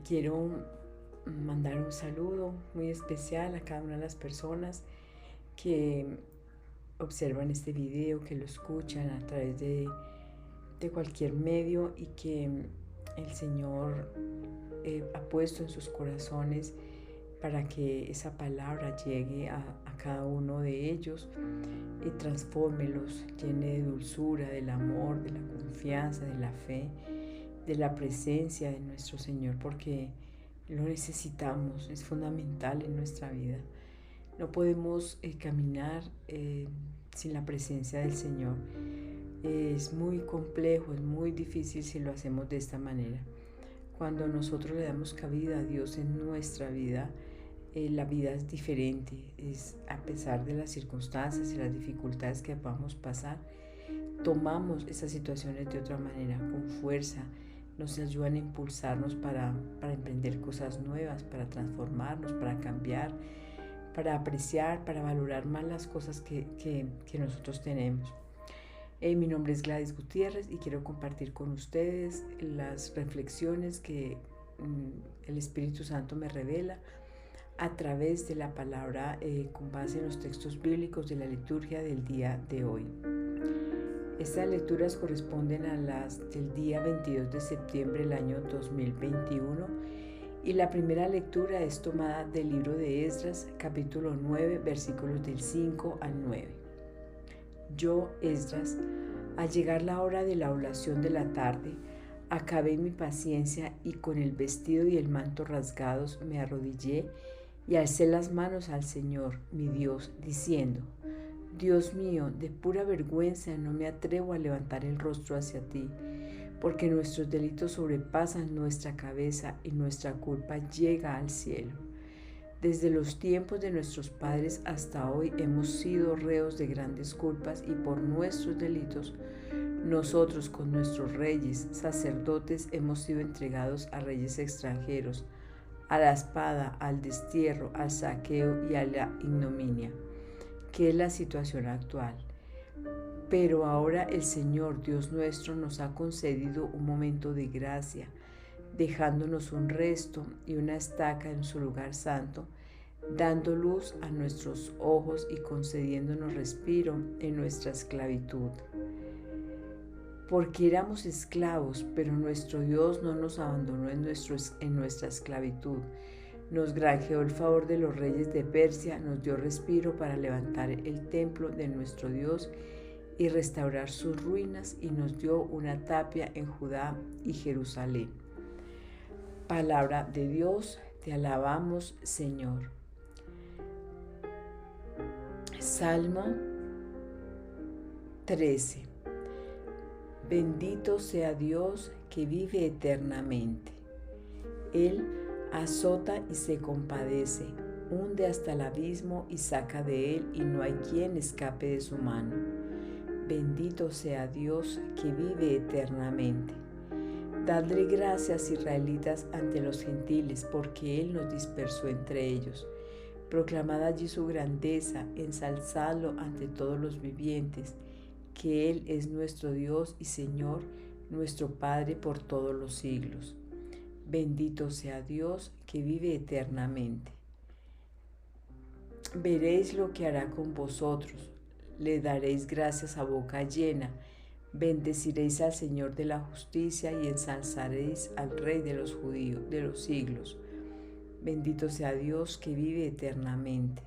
Quiero mandar un saludo muy especial a cada una de las personas que observan este video, que lo escuchan a través de cualquier medio y que el Señor ha puesto en sus corazones para que esa palabra llegue a cada uno de ellos y transfórmelos, llene de dulzura, del amor, de la confianza, de la fe, de la presencia de nuestro Señor, porque lo necesitamos, es fundamental en nuestra vida. No podemos caminar sin la presencia del Señor. Es muy complejo, es muy difícil si lo hacemos de esta manera. Cuando nosotros le damos cabida a Dios en nuestra vida, la vida es diferente. Es a pesar de las circunstancias y las dificultades que vamos a pasar, tomamos esas situaciones de otra manera, con fuerza. Nos ayudan a impulsarnos para emprender cosas nuevas, para transformarnos, para cambiar, para apreciar, para valorar más las cosas que nosotros tenemos. Mi nombre es Gladys Gutiérrez y quiero compartir con ustedes las reflexiones que el Espíritu Santo me revela a través de la palabra con base en los textos bíblicos de la liturgia del día de hoy. Estas lecturas corresponden a las del día 22 de septiembre del año 2021 y la primera lectura es tomada del libro de Esdras, capítulo 9, versículos del 5 al 9. Yo, Esdras, al llegar la hora de la oblación de la tarde, acabé mi paciencia y con el vestido y el manto rasgados me arrodillé y alcé las manos al Señor, mi Dios, diciendo: Dios mío, de pura vergüenza no me atrevo a levantar el rostro hacia ti, porque nuestros delitos sobrepasan nuestra cabeza y nuestra culpa llega al cielo. Desde los tiempos de nuestros padres hasta hoy hemos sido reos de grandes culpas y por nuestros delitos nosotros con nuestros reyes, sacerdotes, hemos sido entregados a reyes extranjeros, a la espada, al destierro, al saqueo y a la ignominia, que es la situación actual. Pero ahora el Señor Dios nuestro nos ha concedido un momento de gracia, dejándonos un resto y una estaca en su lugar santo, dando luz a nuestros ojos y concediéndonos respiro en nuestra esclavitud. Porque éramos esclavos, pero nuestro Dios no nos abandonó en nuestra esclavitud. Nos granjeó el favor de los reyes de Persia, nos dio respiro para levantar el templo de nuestro Dios y restaurar sus ruinas, y nos dio una tapia en Judá y Jerusalén. Palabra de Dios, te alabamos, Señor. Salmo 13. Bendito sea Dios que vive eternamente. Él azota y se compadece, hunde hasta el abismo y saca de él, y no hay quien escape de su mano. Bendito sea Dios que vive eternamente. Dadle gracias, israelitas, ante los gentiles, porque Él nos dispersó entre ellos. Proclamad allí su grandeza, ensalzadlo ante todos los vivientes, que Él es nuestro Dios y Señor, nuestro Padre por todos los siglos. Bendito sea Dios que vive eternamente. Veréis lo que hará con vosotros, le daréis gracias a boca llena, bendeciréis al Señor de la justicia y ensalzaréis al Rey de los judíos de los siglos. Bendito sea Dios que vive eternamente.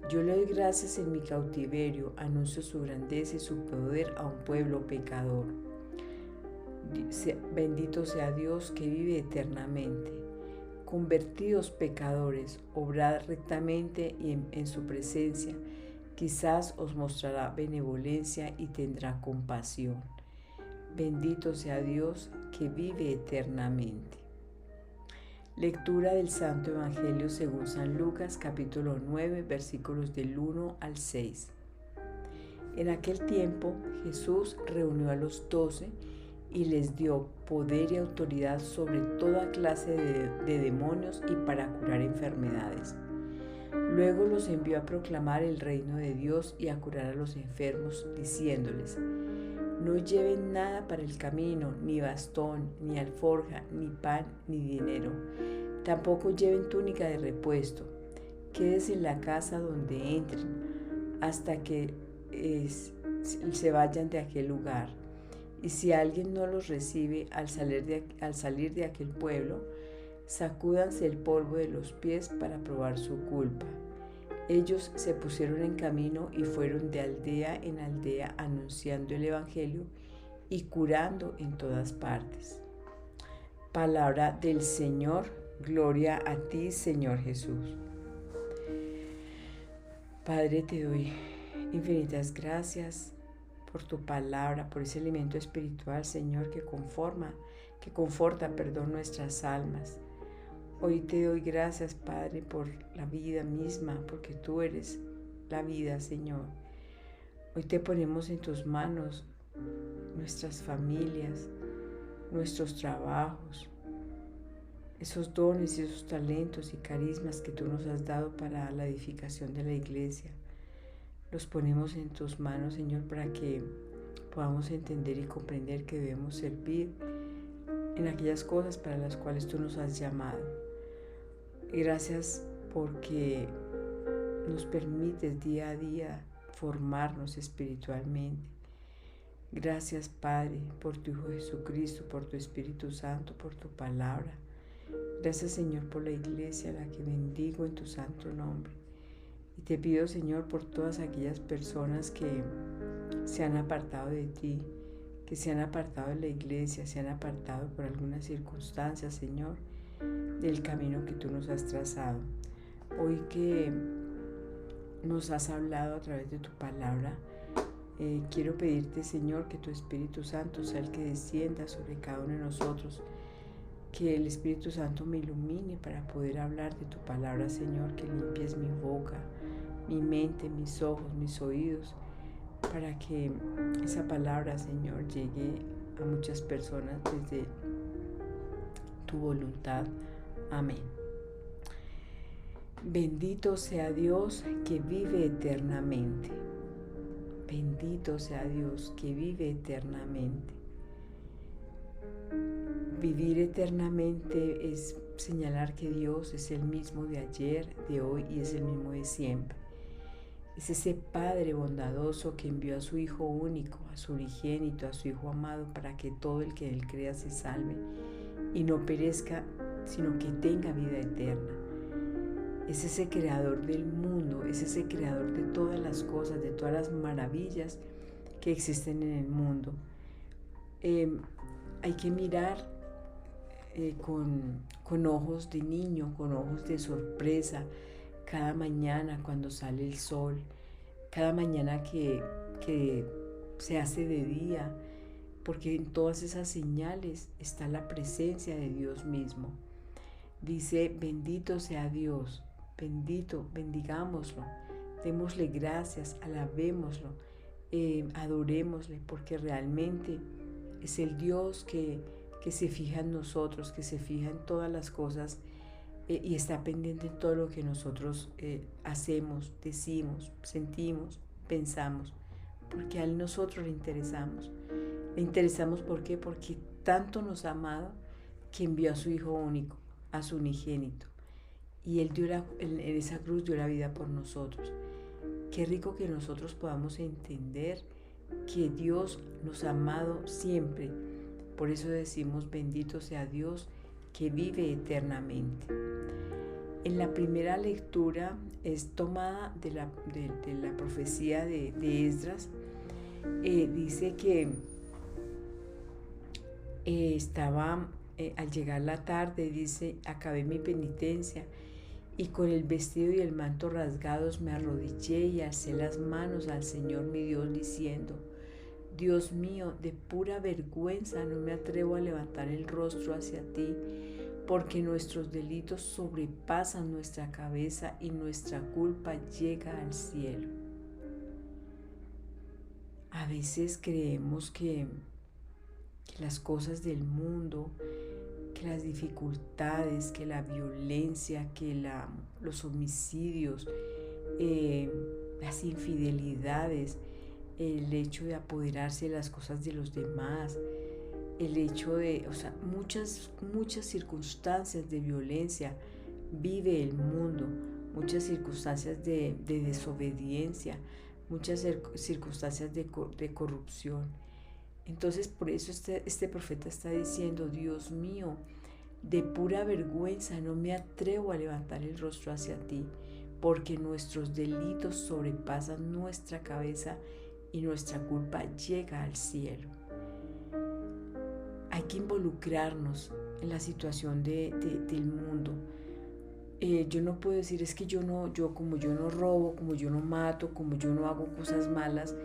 Yo le doy gracias en mi cautiverio, anuncio su grandeza y su poder a un pueblo pecador. Bendito sea Dios que vive eternamente. Convertidos pecadores, obrad rectamente y en su presencia, quizás os mostrará benevolencia y tendrá compasión. Bendito sea Dios que vive eternamente. Lectura del Santo Evangelio según San Lucas, capítulo 9, versículos del 1 al 6. En aquel tiempo Jesús reunió a los 12 y les dio poder y autoridad sobre toda clase de demonios y para curar enfermedades. Luego los envió a proclamar el reino de Dios y a curar a los enfermos, diciéndoles: No lleven nada para el camino, ni bastón, ni alforja, ni pan, ni dinero. Tampoco lleven túnica de repuesto. Quédense en la casa donde entren hasta que se vayan de aquel lugar. Y si alguien no los recibe al salir de aquel pueblo, sacúdanse el polvo de los pies para probar su culpa. Ellos se pusieron en camino y fueron de aldea en aldea anunciando el Evangelio y curando en todas partes. Palabra del Señor, gloria a ti, Señor Jesús. Padre, te doy infinitas gracias por tu palabra, por ese alimento espiritual, Señor, que conforta nuestras almas. Hoy te doy gracias, Padre, por la vida misma, porque tú eres la vida, Señor. Hoy te ponemos en tus manos nuestras familias, nuestros trabajos, esos dones y esos talentos y carismas que tú nos has dado para la edificación de la iglesia. Los ponemos en tus manos, Señor, para que podamos entender y comprender que debemos servir en aquellas cosas para las cuales tú nos has llamado. Gracias porque nos permites día a día formarnos espiritualmente. Gracias, Padre, por tu Hijo Jesucristo, por tu Espíritu Santo, por tu palabra. Gracias, Señor, por la iglesia, a la que bendigo en tu santo nombre. Y te pido, Señor, por todas aquellas personas que se han apartado de ti, que se han apartado de la iglesia, se han apartado por algunas circunstancias, Señor, del camino que tú nos has trazado. Hoy que nos has hablado a través de tu palabra, quiero pedirte, Señor, que tu Espíritu Santo sea el que descienda sobre cada uno de nosotros, que el Espíritu Santo me ilumine para poder hablar de tu palabra, Señor, que limpies mi boca, mi mente, mis ojos, mis oídos, para que esa palabra, Señor, llegue a muchas personas desde tu voluntad. Amén. Bendito sea Dios que vive eternamente. Bendito sea Dios que vive eternamente. Vivir eternamente es señalar que Dios es el mismo de ayer, de hoy y es el mismo de siempre. Es ese Padre bondadoso que envió a su Hijo único, a su unigénito, a su Hijo amado, para que todo el que en él crea se salve y no perezca, sino que tenga vida eterna. Es ese creador del mundo, es ese creador de todas las cosas, de todas las maravillas que existen en el mundo. Hay que mirar con ojos de niño, con ojos de sorpresa, cada mañana cuando sale el sol, cada mañana que se hace de día, porque en todas esas señales está la presencia de Dios mismo. Dice, bendito sea Dios, bendito, bendigámoslo, démosle gracias, alabémoslo, adorémosle, porque realmente es el Dios que se fija en nosotros, que se fija en todas las cosas y está pendiente en todo lo que nosotros hacemos, decimos, sentimos, pensamos, porque a Él nosotros le interesamos. Le interesamos, ¿por qué? Porque tanto nos ha amado que envió a su Hijo único, a su unigénito, y Él en esa cruz dio la vida por nosotros. Qué rico que nosotros podamos entender que Dios nos ha amado siempre. Por eso decimos, bendito sea Dios que vive eternamente. En la primera lectura es tomada de la profecía de Esdras. Dice que al llegar la tarde, dice, acabé mi penitencia y con el vestido y el manto rasgados me arrodillé y alcé las manos al Señor mi Dios diciendo, Dios mío, de pura vergüenza no me atrevo a levantar el rostro hacia ti, porque nuestros delitos sobrepasan nuestra cabeza y nuestra culpa llega al cielo. A veces creemos que las cosas del mundo, que las dificultades, que la violencia, que los homicidios, las infidelidades, el hecho de apoderarse de las cosas de los demás, el hecho de, muchas circunstancias de violencia vive el mundo, muchas circunstancias de desobediencia, muchas circunstancias de corrupción. Entonces por eso este profeta está diciendo: Dios mío, de pura vergüenza no me atrevo a levantar el rostro hacia ti, porque nuestros delitos sobrepasan nuestra cabeza y nuestra culpa llega al cielo. Hay que involucrarnos en la situación del mundo. Yo no puedo decir, es que como yo no robo, como yo no mato, como yo no hago cosas malas,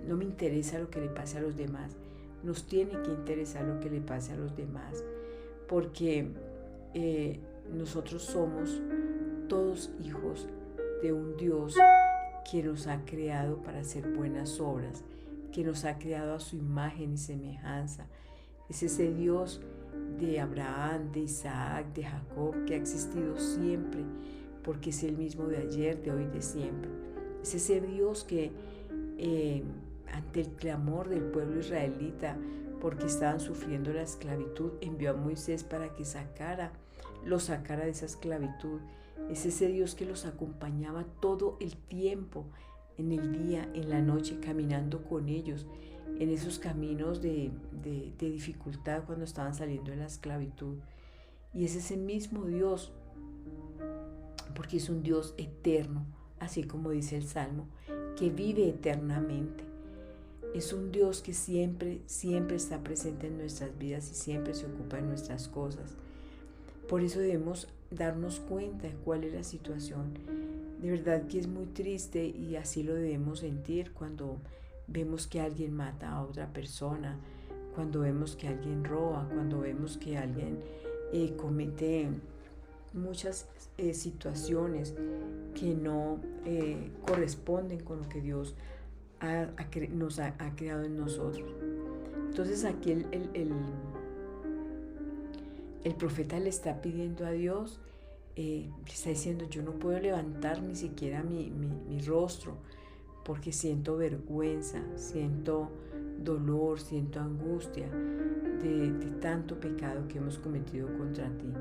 no me interesa lo que le pase a los demás. Nos tiene que interesar lo que le pase a los demás, porque nosotros somos todos hijos de un Dios que nos ha creado para hacer buenas obras, que nos ha creado a su imagen y semejanza. Es ese Dios de Abraham, de Isaac, de Jacob, que ha existido siempre, porque es el mismo de ayer, de hoy, de siempre. Es ese Dios que ante el clamor del pueblo israelita, porque estaban sufriendo la esclavitud, envió a Moisés para que los sacara de esa esclavitud. Es ese Dios que los acompañaba todo el tiempo, en el día, en la noche, caminando con ellos, en esos caminos de dificultad cuando estaban saliendo de la esclavitud. Y es ese mismo Dios, porque es un Dios eterno, así como dice el Salmo, que vive eternamente. Es un Dios que siempre está presente en nuestras vidas y siempre se ocupa de nuestras cosas. Por eso debemos darnos cuenta de cuál es la situación. De verdad que es muy triste, y así lo debemos sentir cuando vemos que alguien mata a otra persona, cuando vemos que alguien roba, cuando vemos que alguien comete muchas situaciones que no corresponden con lo que Dios nos ha creado en nosotros. Entonces aquí el profeta le está pidiendo a Dios, le está diciendo: yo no puedo levantar ni siquiera mi rostro, porque siento vergüenza, siento dolor, siento angustia de tanto pecado que hemos cometido contra ti.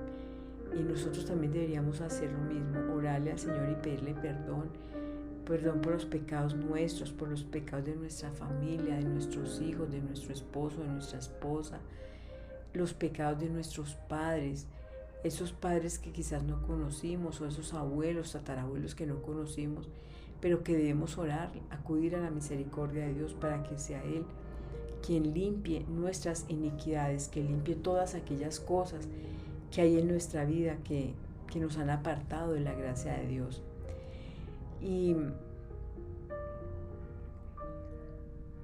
Y nosotros también deberíamos hacer lo mismo, orarle al Señor y pedirle perdón por los pecados nuestros, por los pecados de nuestra familia, de nuestros hijos, de nuestro esposo, de nuestra esposa, los pecados de nuestros padres, esos padres que quizás no conocimos, o esos abuelos, tatarabuelos que no conocimos, pero que debemos orar, acudir a la misericordia de Dios para que sea Él quien limpie nuestras iniquidades, que limpie todas aquellas cosas que hay en nuestra vida que nos han apartado de la gracia de Dios. Y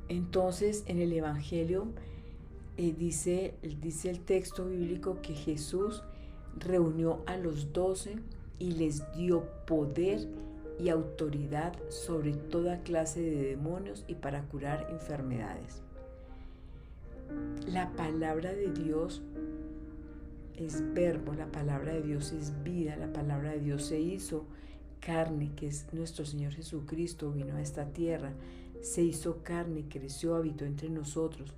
entonces en el Evangelio dice el texto bíblico que Jesús reunió a los 12 y les dio poder y autoridad sobre toda clase de demonios y para curar enfermedades. La palabra de Dios es verbo, la palabra de Dios es vida, la palabra de Dios se hizo carne, que es nuestro Señor Jesucristo, vino a esta tierra, se hizo carne, creció, habitó entre nosotros,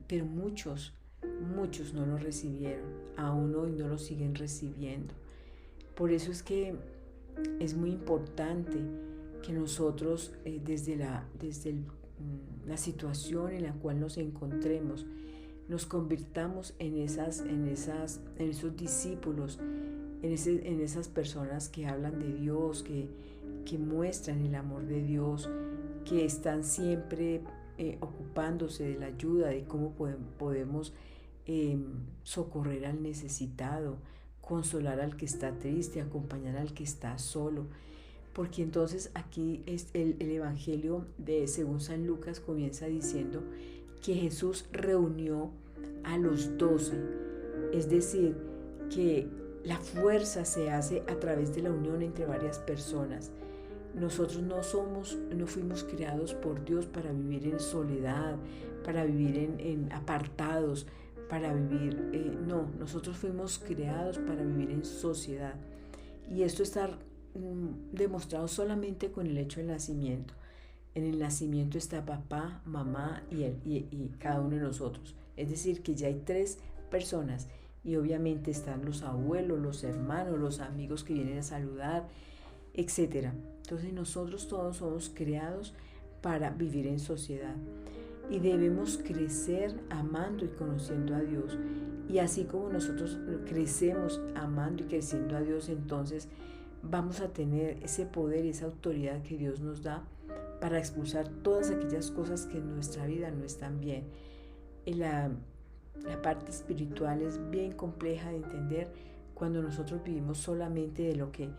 pero muchos no lo recibieron, aún hoy no lo siguen recibiendo. Por eso es que es muy importante que nosotros desde la situación en la cual nos encontremos, nos convirtamos en esos discípulos, en esas personas que hablan de Dios, que muestran el amor de Dios, que están siempre ocupándose de la ayuda, de cómo podemos socorrer al necesitado, consolar al que está triste, acompañar al que está solo. Porque entonces aquí el Evangelio según San Lucas comienza diciendo que Jesús reunió a los 12, es decir, que la fuerza se hace a través de la unión entre varias personas. Nosotros no fuimos creados por Dios para vivir en soledad, para vivir en apartados, para vivir, nosotros fuimos creados para vivir en sociedad. Y esto está demostrado solamente con el hecho del nacimiento. En el nacimiento está papá, mamá y cada uno de nosotros. Es decir, que ya hay 3 personas y obviamente están los abuelos, los hermanos, los amigos que vienen a saludar, etcétera. Entonces nosotros todos somos creados para vivir en sociedad y debemos crecer amando y conociendo a Dios. Y así como nosotros crecemos amando y creciendo a Dios, entonces vamos a tener ese poder y esa autoridad que Dios nos da para expulsar todas aquellas cosas que en nuestra vida no están bien. La parte espiritual es bien compleja de entender cuando nosotros vivimos solamente de lo que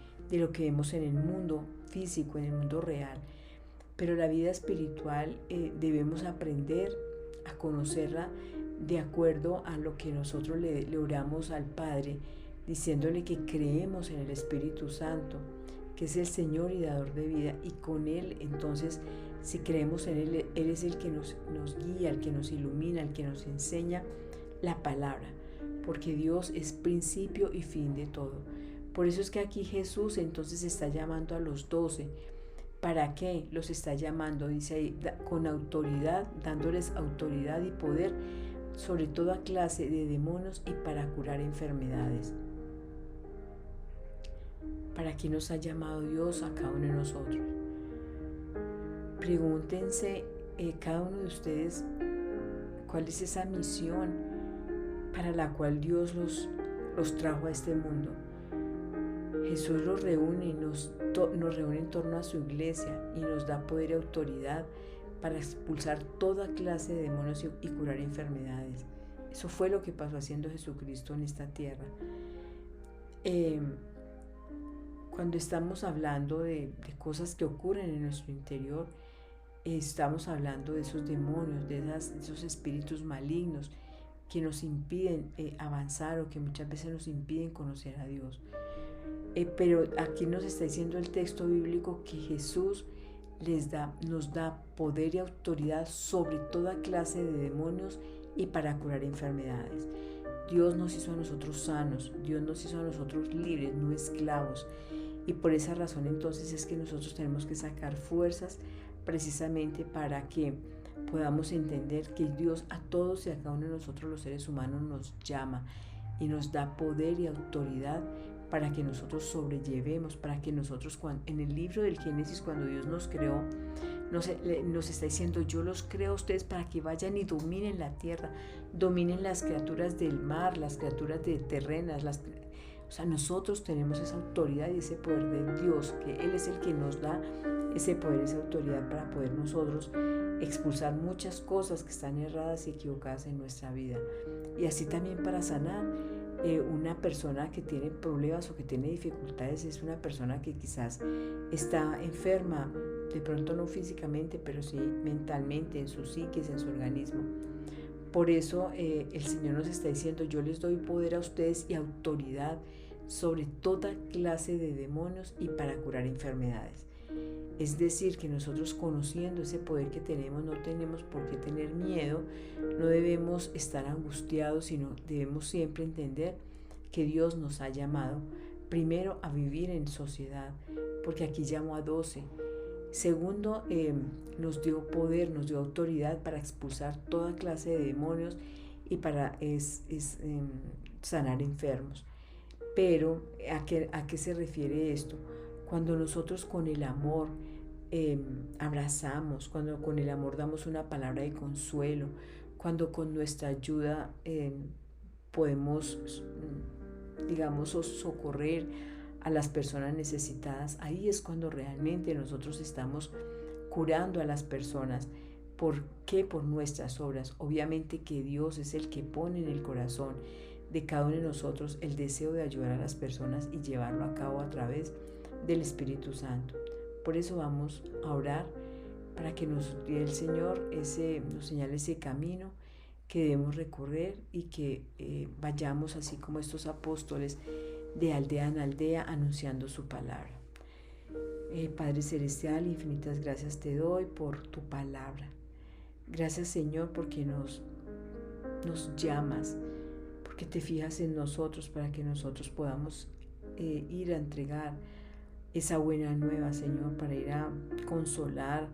vemos en el mundo físico, en el mundo real. Pero la vida espiritual debemos aprender a conocerla de acuerdo a lo que nosotros le oramos al Padre, diciéndole que creemos en el Espíritu Santo, que es el Señor y dador de vida, y con Él entonces, si creemos en Él, Él es el que nos guía, el que nos ilumina, el que nos enseña la palabra, porque Dios es principio y fin de todo. Por eso es que aquí Jesús entonces está llamando a los 12. ¿Para qué los está llamando? Dice ahí, con autoridad, dándoles autoridad y poder sobre toda clase de demonios y para curar enfermedades. ¿Para qué nos ha llamado Dios a cada uno de nosotros? Pregúntense cada uno de ustedes cuál es esa misión para la cual Dios los trajo a este mundo. Jesús los reúne y nos reúne en torno a su iglesia y nos da poder y autoridad para expulsar toda clase de demonios y curar enfermedades. Eso fue lo que pasó haciendo Jesucristo en esta tierra. Cuando estamos hablando de cosas que ocurren en nuestro interior, estamos hablando de esos demonios, de esos espíritus malignos que nos impiden avanzar o que muchas veces nos impiden conocer a Dios. Pero aquí nos está diciendo el texto bíblico que Jesús nos da poder y autoridad sobre toda clase de demonios y para curar enfermedades. Dios nos hizo a nosotros sanos, Dios nos hizo a nosotros libres, no esclavos. Y por esa razón entonces es que nosotros tenemos que sacar fuerzas precisamente para que podamos entender que Dios a todos y a cada uno de nosotros los seres humanos nos llama y nos da poder y autoridad para que nosotros sobrellevemos, para que nosotros, en el libro del Génesis, cuando Dios nos creó, nos está diciendo, yo los creo a ustedes para que vayan y dominen la tierra, dominen las criaturas del mar, las criaturas terrenas, o sea, nosotros tenemos esa autoridad y ese poder de Dios, que Él es el que nos da ese poder, esa autoridad para poder nosotros expulsar muchas cosas que están erradas y equivocadas en nuestra vida. Y así también para sanar. Una persona que tiene problemas o que tiene dificultades es una persona que quizás está enferma, de pronto no físicamente, pero sí mentalmente, en su psiquis, en su organismo. Por eso el Señor nos está diciendo, yo les doy poder a ustedes y autoridad sobre toda clase de demonios y para curar enfermedades. Es decir, que nosotros conociendo ese poder que tenemos, no tenemos por qué tener miedo, no debemos estar angustiados, sino debemos siempre entender que Dios nos ha llamado primero a vivir en sociedad, porque aquí llamó a 12. Segundo, nos dio poder, nos dio autoridad para expulsar toda clase de demonios y para sanar enfermos. Pero, ¿a qué se refiere esto? Cuando nosotros con el amor abrazamos, cuando con el amor damos una palabra de consuelo, cuando con nuestra ayuda podemos, digamos, socorrer a las personas necesitadas, ahí es cuando realmente nosotros estamos curando a las personas. ¿Por qué? Por nuestras obras. Obviamente que Dios es el que pone en el corazón de cada uno de nosotros el deseo de ayudar a las personas y llevarlo a cabo a través del Espíritu Santo. Por eso vamos a orar para que nos dé el Señor nos señale ese camino que debemos recorrer y que vayamos así como estos apóstoles de aldea en aldea anunciando su palabra. Padre Celestial, infinitas gracias te doy por tu palabra. Gracias, Señor, porque nos llamas, porque te fijas en nosotros para que nosotros podamos ir a entregar esa buena nueva, Señor, para ir a consolar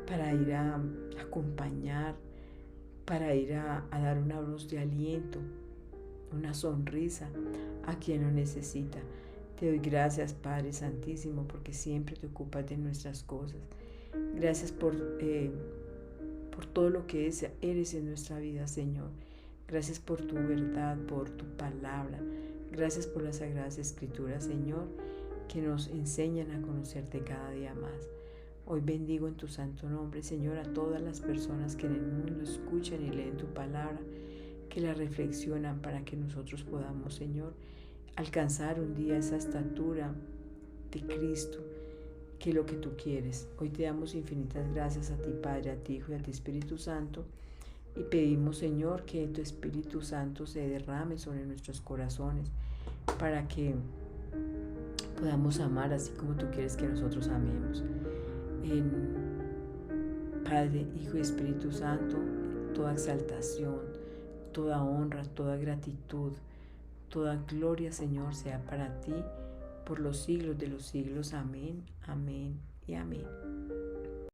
para ir a acompañar, para ir a dar una voz de aliento, una sonrisa a quien lo necesita. Te doy gracias, Padre Santísimo, porque siempre te ocupas de nuestras cosas. Gracias por todo lo que eres en nuestra vida, Señor. Gracias por tu verdad, por tu palabra. Gracias por las Sagradas Escrituras, Señor, que nos enseñan a conocerte cada día más. Hoy bendigo en tu santo nombre, Señor, a todas las personas que en el mundo escuchan y leen tu palabra, que la reflexionan para que nosotros podamos, Señor, alcanzar un día esa estatura de Cristo, que es lo que tú quieres. Hoy te damos infinitas gracias a ti, Padre, a ti, Hijo y a ti, Espíritu Santo, y pedimos, Señor, que tu Espíritu Santo se derrame sobre nuestros corazones para que podamos amar así como tú quieres que nosotros amemos. Padre, Hijo y Espíritu Santo, toda exaltación, toda honra, toda gratitud, toda gloria, Señor, sea para ti por los siglos de los siglos. Amén, amén y amén.